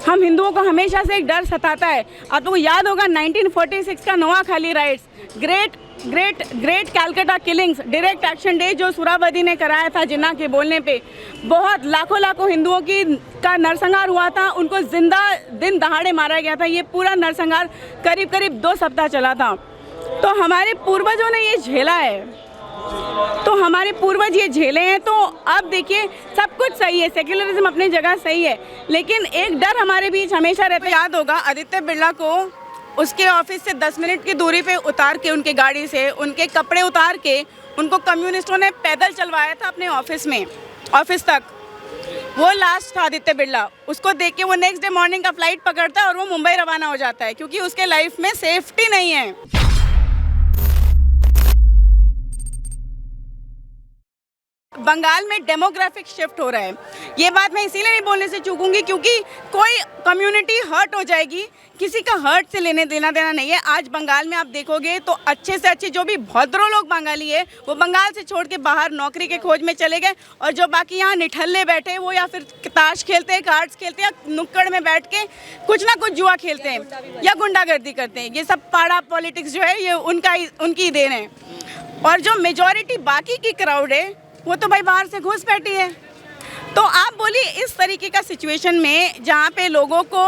हम हिंदुओं को हमेशा से एक डर सताता है। आपको याद होगा 1946 का Noakhali rights, great Calcutta killings, direct action day जो सुहरावर्दी ने कराया था जिन्ना के बोलने पे, बहुत लाखों हिंदुओं का नरसंहार हुआ था, उनको जिंदा दिन दहाड़े मारा गया था। ये पूरा नरसंहार करीब 2 सप्ताह चला था। तो हमारे पूर्वजों ने ये झेला है, तो हमारे पूर्वज ये झेले हैं। तो अब देखिए सब कुछ सही है, सेक्युलरिज्म अपनी जगह सही है, लेकिन एक डर हमारे बीच हमेशा रहता है। याद होगा आदित्य बिरला को उसके ऑफिस से 10 मिनट की दूरी पे उतार के, उनके गाड़ी से उनके कपड़े उतार के उनको कम्युनिस्टों ने पैदल चलवाया था अपने ऑफिस तक। वो लास्ट था आदित्य बिरला। उसको देख के वो नेक्स्ट डे मॉर्निंग का फ्लाइट पकड़ता है और वो मुंबई रवाना हो जाता है, क्योंकि उसके लाइफ में सेफ्टी नहीं है। बंगाल में डेमोग्राफिक शिफ्ट हो रहा है। ये बात मैं इसीलिए नहीं बोलने से चूकूंगी क्योंकि कोई कम्युनिटी हर्ट हो जाएगी, किसी का हर्ट से लेने देना नहीं है। आज बंगाल में आप देखोगे तो अच्छे से अच्छे जो भी भद्रों लोग बंगाली है वो बंगाल से छोड़ के बाहर नौकरी के खोज में चले गए, और जो बाकी यहाँ निठल्ले बैठे वो या फिर ताश खेलते हैं, कार्ड्स खेलते हैं, नुक्कड़ में बैठ के कुछ ना कुछ जुआ खेलते हैं या गुंडागर्दी करते हैं। ये सब पाड़ा पॉलिटिक्स जो है ये उनकी देन है। और जो मेजॉरिटी बाकी की क्राउड है वो तो भाई बाहर से घुस बैठी है। तो आप बोलिए इस तरीके का सिचुएशन में जहाँ पे लोगों को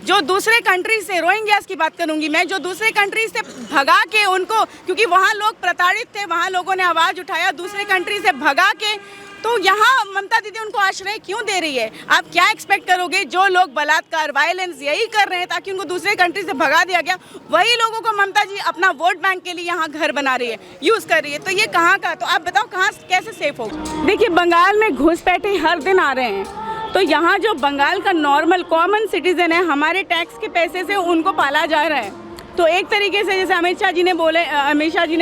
जो दूसरे कंट्री से, रोहिंग्यास की बात करूँगी मैं, जो दूसरे कंट्री से भगा के उनको, क्योंकि वहाँ लोग प्रताड़ित थे, वहाँ लोगों ने आवाज़ उठाया, दूसरे कंट्री से भगा के, तो यहाँ ममता दीदी उनको आश्रय क्यों दे रही है? आप क्या एक्सपेक्ट करोगे? जो लोग बलात्कार, वायलेंस यही कर रहे हैं ताकि उनको दूसरे कंट्री से भगा दिया गया, वही लोगों को ममता जी अपना वोट बैंक के लिए यहाँ घर बना रही है, यूज़ कर रही है। तो ये कहाँ का? तो आप बताओ कहाँ कैसे सेफ होगा? देखिए बंगाल में घुसपैठे हर दिन आ रहे हैं, तो यहाँ जो बंगाल का नॉर्मल कॉमन सिटीजन है, हमारे टैक्स के पैसे से उनको पाला जा रहा है। तो एक तरीके से जैसे अमित शाह जी ने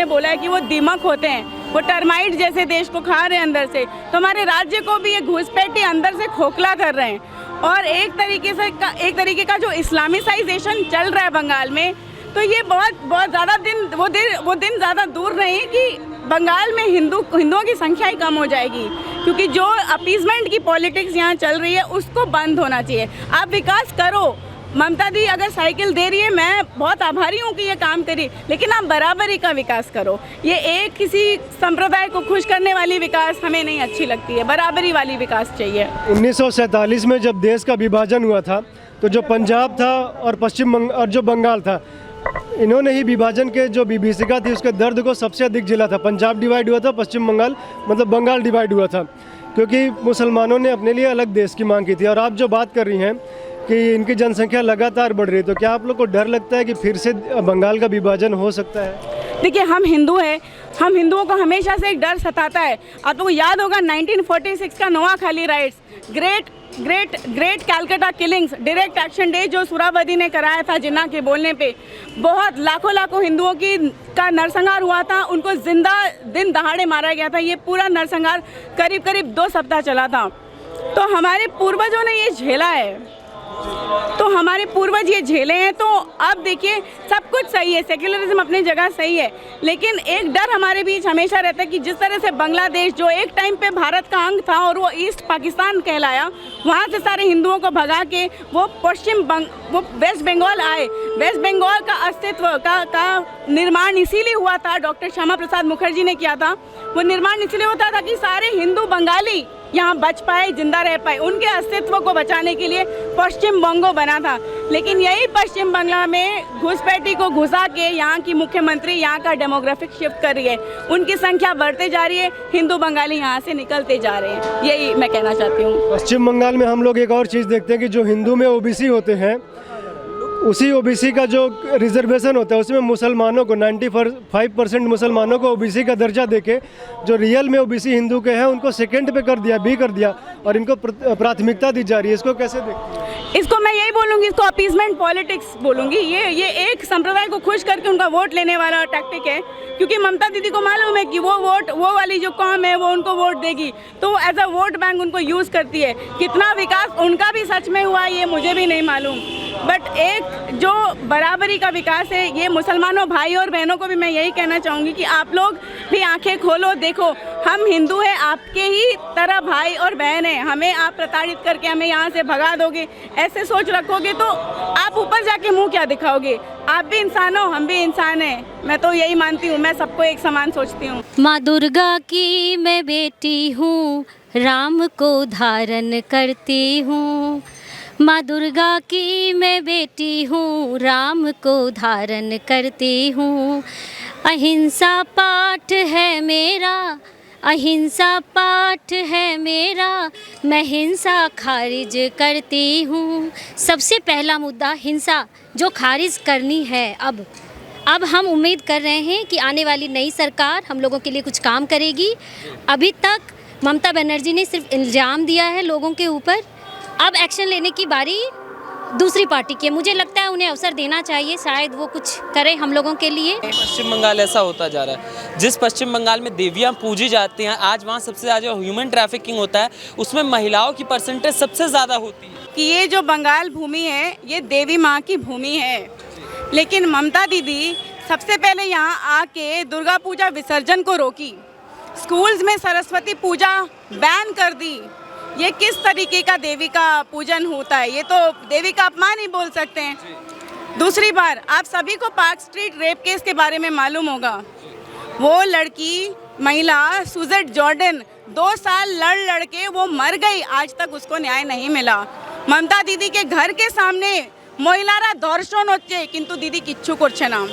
बोला है कि वो दीमक होते हैं, वो टर्माइट जैसे देश को खा रहे हैं अंदर से, तो हमारे राज्य को भी ये घुसपैठे अंदर से खोखला कर रहे हैं। और एक तरीके का जो इस्लामिसाइजेशन चल रहा है बंगाल में, तो ये बहुत ज़्यादा वो दिन ज़्यादा दूर नहीं कि बंगाल में हिंदुओं की संख्या ही कम हो जाएगी, क्योंकि जो अपीजमेंट की पॉलिटिक्स यहाँ चल रही है उसको बंद होना चाहिए। आप विकास करो, ममता दी अगर साइकिल दे रही है, मैं बहुत आभारी हूँ कि ये काम करी, लेकिन आप बराबरी का विकास करो। ये एक किसी संप्रदाय को खुश करने वाली विकास हमें नहीं अच्छी लगती है, बराबरी वाली विकास चाहिए। 1947 में जब देश का विभाजन हुआ था तो जो पंजाब था और और जो बंगाल था, इन्होंने ही विभाजन के जो विभीषिका थी उसके दर्द को सबसे अधिक झेला था। पंजाब डिवाइड हुआ था, पश्चिम बंगाल मतलब बंगाल डिवाइड हुआ था, क्योंकि मुसलमानों ने अपने लिए अलग देश की मांग की थी। और आप जो बात कर रही हैं कि इनकी जनसंख्या लगातार बढ़ रही है, तो क्या आप लोग को डर लगता है कि फिर से बंगाल का विभाजन हो सकता है? देखिए हम हिंदू हैं, हम हिंदुओं को हमेशा से एक डर सताता है। आपको याद होगा 1946 का Noakhali rights, great Calcutta killings, direct action day जो सुहरावर्दी ने कराया था जिन्ना के बोलने पे, बहुत लाखों हिंदुओं का नरसंहार हुआ था, उनको जिंदा दिन दहाड़े मारा गया था। ये पूरा नरसंहार करीब 2 सप्ताह चला था। तो हमारे पूर्वजों ने ये झेला है, तो हमारे पूर्वज ये झेले हैं। तो अब देखिए सब कुछ सही है, सेक्युलरिज्म अपनी जगह सही है, लेकिन एक डर हमारे बीच हमेशा रहता है कि जिस तरह से बांग्लादेश जो एक टाइम पे भारत का अंग था और वो ईस्ट पाकिस्तान कहलाया, वहाँ से सारे हिंदुओं को भगा के वो वेस्ट बंगाल आए। वेस्ट बंगाल का अस्तित्व का निर्माण इसीलिए हुआ था, डॉक्टर श्यामा प्रसाद मुखर्जी ने किया था। वो निर्माण इसलिए होता था कि सारे हिंदू बंगाली यहाँ बच पाए, जिंदा रह पाए। उनके अस्तित्व को बचाने के लिए पश्चिम बंगो बना था, लेकिन यही पश्चिम बंगाल में घुसपैठी को घुसा के यहाँ की मुख्यमंत्री यहाँ का डेमोग्राफिक शिफ्ट कर रही है। उनकी संख्या बढ़ते जा रही है, हिंदू बंगाली यहाँ से निकलते जा रहे हैं। यही मैं कहना चाहती हूँ। पश्चिम बंगाल में हम लोग एक और चीज़ देखते हैं कि जो हिंदू में ओबीसी होते हैं, उसी ओबीसी का जो रिजर्वेशन होता है उसमें मुसलमानों को 95% मुसलमानों को ओबीसी का दर्जा देके जो रियल में ओबीसी हिंदू के हैं उनको सेकंड पे कर दिया और इनको प्राथमिकता दी जा रही है। इसको कैसे देखते हैं? इसको मैं यही बोलूँगी, इसको अपीजमेंट पॉलिटिक्स बोलूँगी। ये एक संप्रदाय को खुश करके उनका वोट लेने वाला टैक्टिक है, क्योंकि ममता दीदी को मालूम है कि वो वाली जो कौम है वो उनको वोट देगी, तो एज अ वोट बैंक उनको यूज़ करती है। कितना विकास उनका भी सच में हुआ ये मुझे भी नहीं मालूम, बट एक जो बराबरी का विकास है, ये मुसलमानों भाई और बहनों को भी मैं यही कहना चाहूँगी कि आप लोग भी आंखें खोलो, देखो हम हिंदू हैं, आपके ही तरह भाई और बहन हैं, हमें आप प्रताड़ित करके हमें यहाँ से भगा दोगे, ऐसे सोच रखोगे तो आप ऊपर जाके मुंह क्या दिखाओगे? आप भी इंसान हो, हम भी इंसान हैं। मैं तो यही मानती हूँ, मैं सबको एक समान सोचती हूँ। माँ दुर्गा की मैं बेटी हूँ, राम को धारण करती हूँ। माँ दुर्गा की मैं बेटी हूँ, राम को धारण करती हूँ। अहिंसा पाठ है मेरा, अहिंसा पाठ है मेरा, मैं हिंसा खारिज करती हूँ। सबसे पहला मुद्दा हिंसा जो खारिज करनी है। अब हम उम्मीद कर रहे हैं कि आने वाली नई सरकार हम लोगों के लिए कुछ काम करेगी। अभी तक ममता बनर्जी ने सिर्फ इल्ज़ाम दिया है लोगों के ऊपर, अब एक्शन लेने की बारी दूसरी पार्टी की है। मुझे लगता है उन्हें अवसर देना चाहिए, शायद वो कुछ करें हम लोगों के लिए। पश्चिम बंगाल ऐसा होता जा रहा है, जिस पश्चिम बंगाल में देवियां पूजी जाती हैं, आज वहाँ सबसे ज़्यादा ह्यूमन ट्रैफिकिंग होता है, उसमें महिलाओं की परसेंटेज सबसे ज़्यादा होती है। कि ये जो बंगाल भूमि है, ये देवी माँ की भूमि है, लेकिन ममता दीदी सबसे पहले यहाँ आके दुर्गा पूजा विसर्जन को रोकी, स्कूल्स में सरस्वती पूजा बैन कर दी। ये किस तरीके का देवी का पूजन होता है? ये तो देवी का अपमान ही बोल सकते हैं। दूसरी बार, आप सभी को पार्क स्ट्रीट रेप केस के बारे में मालूम होगा। वो लड़की, महिला सुजेट जॉर्डन 2 साल लड़ के वो मर गई, आज तक उसको न्याय नहीं मिला। ममता दीदी के घर के सामने महिलारा धर्षण होते, किंतु दीदी किच्छु करछे ना।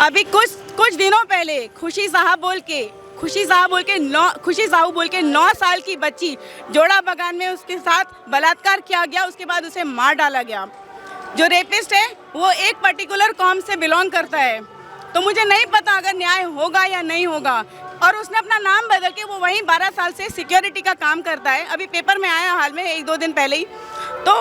अभी कुछ दिनों पहले खुशी साहू बोल के 9 साल की बच्ची जोड़ा बगान में उसके साथ बलात्कार किया गया, उसके बाद उसे मार डाला गया। जो रेपिस्ट है वो एक पर्टिकुलर कॉम से बिलोंग करता है, तो मुझे नहीं पता अगर न्याय होगा या नहीं होगा। और उसने अपना नाम बदल के वो वहीं 12 साल से सिक्योरिटी का काम करता है। अभी पेपर में आया हाल में 1-2 दिन पहले ही, तो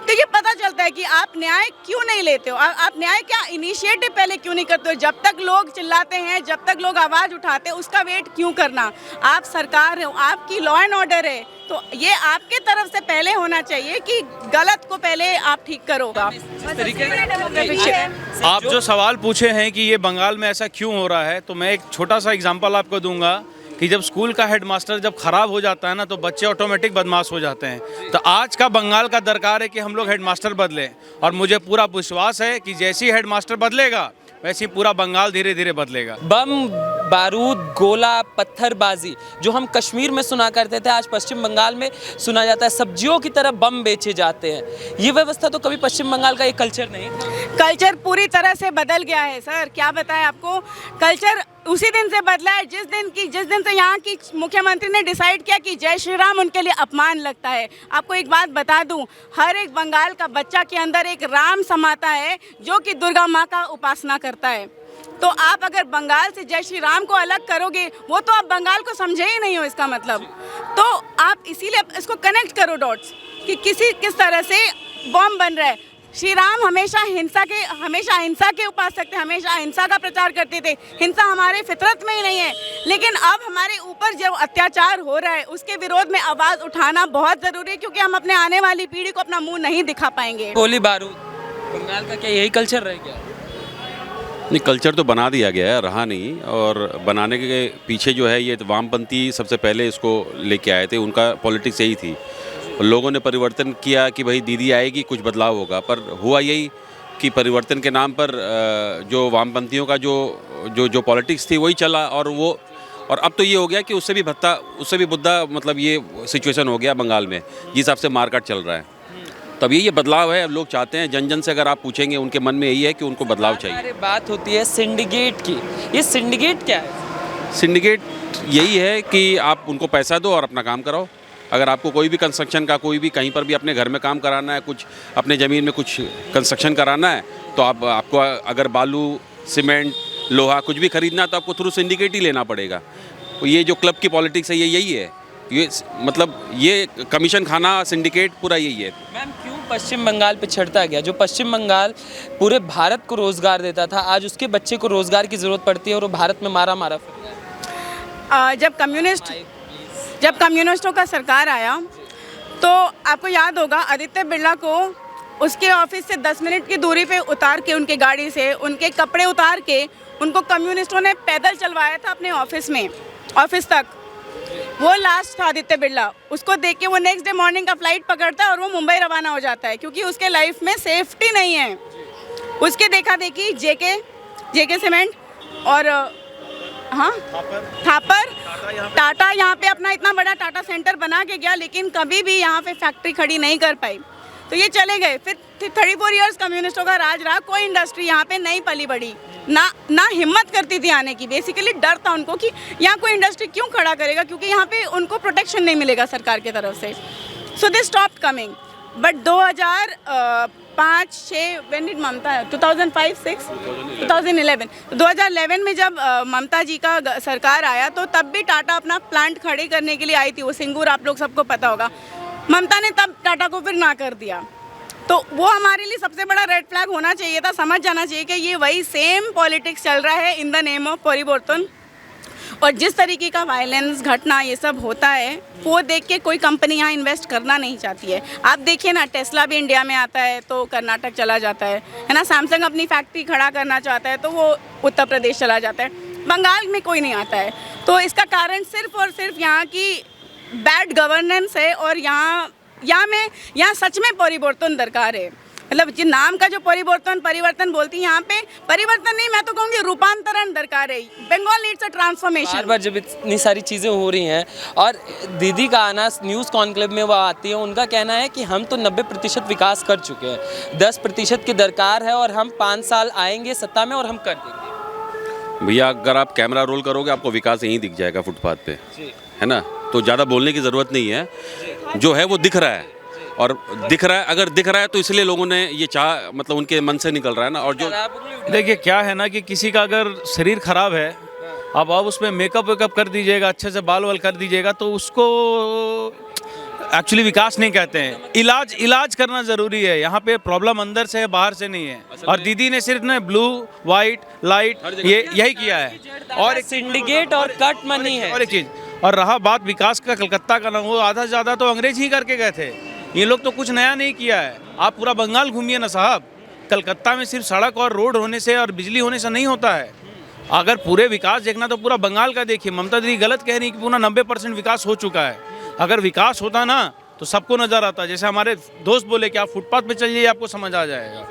ये पता चलता है कि आप न्याय क्यों नहीं लेते हो, आप न्याय क्या इनिशिएटिव पहले क्यों नहीं करते हो? जब तक लोग चिल्लाते हैं, जब तक लोग आवाज़ उठाते हैं, उसका वेट क्यों करना? आप सरकार हो, आपकी लॉ एंड ऑर्डर है, तो ये आपके तरफ से पहले होना चाहिए कि गलत को पहले आप ठीक करो। आप जो सवाल पूछे हैं कि ये बंगाल में ऐसा क्यों हो रहा है, तो मैं एक छोटा सा एग्जांपल आपको दूंगा कि जब स्कूल का हेडमास्टर जब खराब हो जाता है ना, तो बच्चे ऑटोमेटिक बदमाश हो जाते हैं। तो आज का बंगाल का दरकार है कि हम लोग हेडमास्टर बदलें, और मुझे पूरा विश्वास है कि जैसे ही हेडमास्टर बदलेगा वैसे ही पूरा बंगाल धीरे धीरे बदलेगा। बम, बारूद, गोला, पत्थरबाजी जो हम कश्मीर में सुना करते थे, आज पश्चिम बंगाल में सुना जाता है। सब्जियों की तरह बम बेचे जाते हैं। ये व्यवस्था तो कभी पश्चिम बंगाल का एक कल्चर नहीं था। कल्चर पूरी तरह से बदल गया है सर, क्या बताएं आपको। कल्चर उसी दिन से बदला है जिस दिन से यहाँ की मुख्यमंत्री ने डिसाइड किया कि जय श्री राम उनके लिए अपमान लगता है। आपको एक बात बता दूं, हर एक बंगाल का बच्चा के अंदर एक राम समाता है जो कि दुर्गा माँ का उपासना करता है। तो आप अगर बंगाल से जय श्री राम को अलग करोगे, वो तो आप बंगाल को समझे ही नहीं हो इसका मतलब। तो आप इसीलिए इसको कनेक्ट करो डॉट्स कि किस तरह से बॉम्ब बन रहा है। श्री राम हमेशा अहिंसा के उपासक थे, हमेशा अहिंसा का प्रचार करते थे। हिंसा हमारे फितरत में ही नहीं है, लेकिन अब हमारे ऊपर जो अत्याचार हो रहा है उसके विरोध में आवाज़ उठाना बहुत ज़रूरी है, क्योंकि हम अपने आने वाली पीढ़ी को अपना मुंह नहीं दिखा पाएंगे। गोली बारूद, बंगाल का क्या यही कल्चर रह गया? नहीं, कल्चर तो बना दिया गया है, रहा नहीं। और बनाने के पीछे जो है ये वामपंथी सबसे पहले इसको लेके आए थे, उनका पॉलिटिक्स यही थी। लोगों ने परिवर्तन किया कि भाई दीदी आएगी कुछ बदलाव होगा, पर हुआ यही कि परिवर्तन के नाम पर जो वामपंथियों का जो पॉलिटिक्स थी वही चला। और अब तो ये हो गया कि उससे भी बुद्धा मतलब ये सिचुएशन हो गया बंगाल में, जिस हिसाब से मारकाट चल रहा है। तब ये बदलाव है, अब लोग चाहते हैं, जन से अगर आप पूछेंगे उनके मन में यही है कि उनको बदलाव चाहिए। अरे बात होती है सिंडिकेट की, ये सिंडिकेट क्या है? सिंडिकेट यही है कि आप उनको पैसा दो और अपना काम कराओ। अगर आपको कोई भी कंस्ट्रक्शन का, कोई भी कहीं पर भी अपने घर में काम कराना है, कुछ अपने ज़मीन में कुछ कंस्ट्रक्शन कराना है, तो आपको अगर बालू, सीमेंट, लोहा कुछ भी खरीदना है तो आपको थ्रू सिंडिकेट ही लेना पड़ेगा। तो ये जो क्लब की पॉलिटिक्स है ये यही है, ये मतलब ये कमीशन खाना, सिंडिकेट पूरा यही है। मैम, क्यों पश्चिम बंगाल पे चढ़ता गया? जो पश्चिम बंगाल पूरे भारत को रोज़गार देता था, आज उसके बच्चे को रोज़गार की ज़रूरत पड़ती है और वो भारत में मारा फिर रहा है। जब कम्युनिस्टों का सरकार आया तो आपको याद होगा आदित्य बिरला को उसके ऑफिस से 10 मिनट की दूरी पे उतार के उनके गाड़ी से उनके कपड़े उतार के उनको कम्युनिस्टों ने पैदल चलवाया था अपने ऑफिस तक। वो लास्ट था आदित्य बिरला, उसको देख के वो नेक्स्ट डे मॉर्निंग का फ्लाइट पकड़ता है और वो मुंबई रवाना हो जाता है, क्योंकि उसके लाइफ में सेफ्टी नहीं है। उसके देखा देखी जेके सीमेंट और हाँ थापर टाटा यहाँ पे अपना इतना बड़ा टाटा सेंटर बना के गया, लेकिन कभी भी यहाँ पे फैक्ट्री खड़ी नहीं कर पाई, तो ये चले गए। फिर 34 इयर्स कम्युनिस्टों का राज रहा, कोई इंडस्ट्री यहाँ पे नहीं पली बड़ी, ना हिम्मत करती थी आने की। बेसिकली डर था उनको कि यहाँ कोई इंडस्ट्री क्यों खड़ा करेगा, क्योंकि यहाँ पे उनको प्रोटेक्शन नहीं मिलेगा सरकार की तरफ से। So they stopped coming. But 2005-6 when did Mamata 2011 में जब ममता जी का सरकार आया, तो तब भी टाटा अपना प्लांट खड़े करने के लिए आई थी। वो सिंगूर आप लोग सबको पता होगा, ममता ने तब टाटा को फिर ना कर दिया। तो वो हमारे लिए सबसे बड़ा रेड फ्लैग होना चाहिए था, समझ जाना चाहिए कि ये वही सेम पॉलिटिक्स चल रहा है इन द नेम ऑफ परिवर्तन। और जिस तरीके का वायलेंस घटना ये सब होता है, वो देख के कोई कंपनी यहाँ इन्वेस्ट करना नहीं चाहती है। आप देखिए ना, टेस्ला भी इंडिया में आता है तो कर्नाटक चला जाता है ना। सैमसंग अपनी फैक्ट्री खड़ा करना चाहता है तो वो उत्तर प्रदेश चला जाता है, बंगाल में कोई नहीं आता है। तो इसका कारण सिर्फ और सिर्फ यहाँ की बैड गवर्नेंस है। और यहाँ सच में परिवर्तन दरकार है। मतलब जिन नाम का जो परिवर्तन बोलती है, यहाँ पे परिवर्तन नहीं, मैं तो कहूँगी रूपांतरण दरकार है। Bengal needs a transformation. बार जब इतनी सारी चीज़ें हो रही हैं और दीदी का आना न्यूज़ कॉन्क्लेव में वो आती है, उनका कहना है कि हम तो 90% विकास कर चुके हैं, 10% की दरकार है और हम 5 साल आएंगे सत्ता में और हम कर देंगे। भैया अगर आप कैमरा रोल करोगे आपको विकास यहीं दिख जाएगा फुटपाथ पे, है ना। तो ज़्यादा बोलने की ज़रूरत नहीं है, जो है वो दिख रहा है। और दिख रहा है, अगर दिख रहा है तो इसलिए लोगों ने ये मतलब उनके मन से निकल रहा है ना। और जो देखिए क्या है ना कि किसी का अगर शरीर खराब है, अब आप उसमें मेकअप वेकअप कर दीजिएगा, अच्छे से बाल वाल कर दीजिएगा, तो उसको एक्चुअली विकास नहीं कहते हैं। इलाज करना ज़रूरी है। यहाँ पे प्रॉब्लम अंदर से है, बाहर से नहीं है। और दीदी ने सिर्फ ना ब्लू वाइट लाइट यही किया है। और एक सिंडिकेट और कट मनी है। और एक चीज़, और रहा बात विकास का, कलकत्ता का ना, वो आधा से ज़्यादा तो अंग्रेज ही करके गए थे। ये लोग तो कुछ नया नहीं किया है। आप पूरा बंगाल घूमिए ना साहब, कलकत्ता में सिर्फ सड़क और रोड होने से और बिजली होने से नहीं होता है। अगर पूरे विकास देखना तो पूरा बंगाल का देखिए। ममता दीदी गलत कह रही कि पूरा 90% विकास हो चुका है। अगर विकास होता ना तो सबको नज़र आता। जैसे हमारे दोस्त बोले कि आप फुटपाथ पे चलिए, आपको समझ आ जाएगा।